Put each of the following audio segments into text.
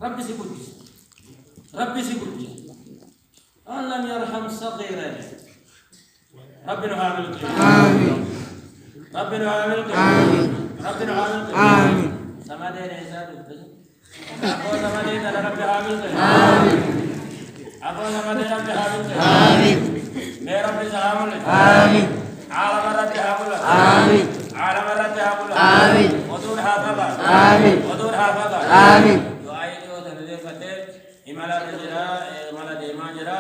ربي سيقولش ربي سيقولش أن لم يرحم صغيرنا ربي نعامل آمين ربي نعامل آمين ربي نعامل آمين سمادين إنسان أقول سمادين أنا ربي عامل آمين أقول سمادين ربي عامل آمين मैं रब्बी सहामुल آمين عالم ربي عامل آمين عالم ربي عامل آمين ودون حافظة آمين ودون حافظة آمين دعائي جو تنزل فتح إمالا رجلا إمالا ديما جرا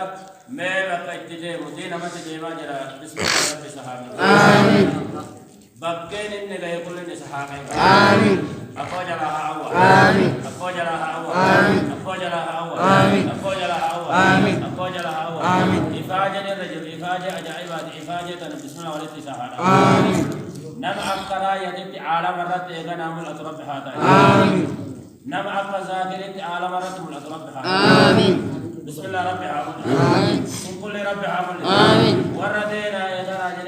मैं बक्कते मुदीन मत देवा जरा बिस्मिल्लाह रब्बी सहामुल آمين बक्के निन्ने गए कुल ने सहाबे آمين أقوى جلاها أول آمين أقوى جلاها أول آمين أقوى جلاها أول آمين أقوى جلاها أول آمين أقوى جلاها أول آمين إفاجة الرجل إفاجة أجائبات إفاجة بسم الله والتي سهارة آمين نم أفكرا يدب عالم مرات إيغا نام الأطرب هذا آمين نم أفكر ذاكرة عالم مرات الأطرب هذا آمين بسم الله ربي عامل آمين كل ربي عامل آمين وردينا يا راجل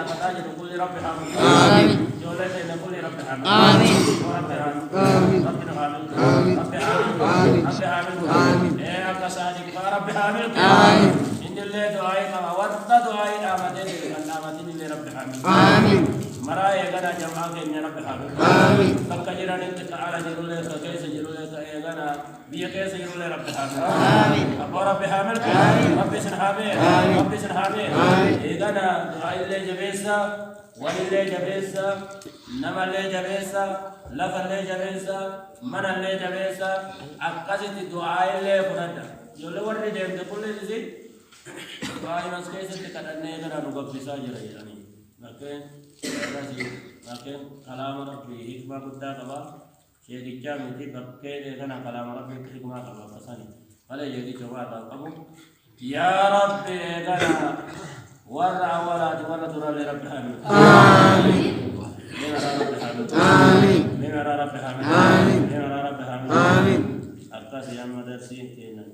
فتاجد كل ربي عامل آمين جولتنا كل ربي عامل آمين وربي عامل آمين ربي عامل آمين ربي عامل آمين ربي عامل آمين إيه أبدا صادق ربي عامل آمين إن الله دعائي ما ورد دعائي آمدين آمدين اللي ربي عامل آمين مرايا غدا جماعة إن ربي عامل آمين فكجران أنت تعالى جرولة كيس جرولة غدا بيا كيس جرولة ربي عامل آمين أبو ربي عامل ربي سنحابي ربي سنحابي إذا دعائي اللي جبيسا ولله جبيسا نما اللي جبيسا لف اللي جبيسا من اللي جبيسا أقصد الدعاء اللي فردا يقول ورد جيم تقول لي دعاء مسكين ستكترني كنا نقول بساجر يعني لكن كلام ربي حكمة قد كبا شيء جامد بكير كنا كلام ربي حكمة كبا بساني فلا يجي جواب أبو يا ربي كنا ورع ولد ورد لرب حامد آمين من رب حامد آمين من رب حامد آمين من رب حامد آمين أكثر يا مدرسين كنا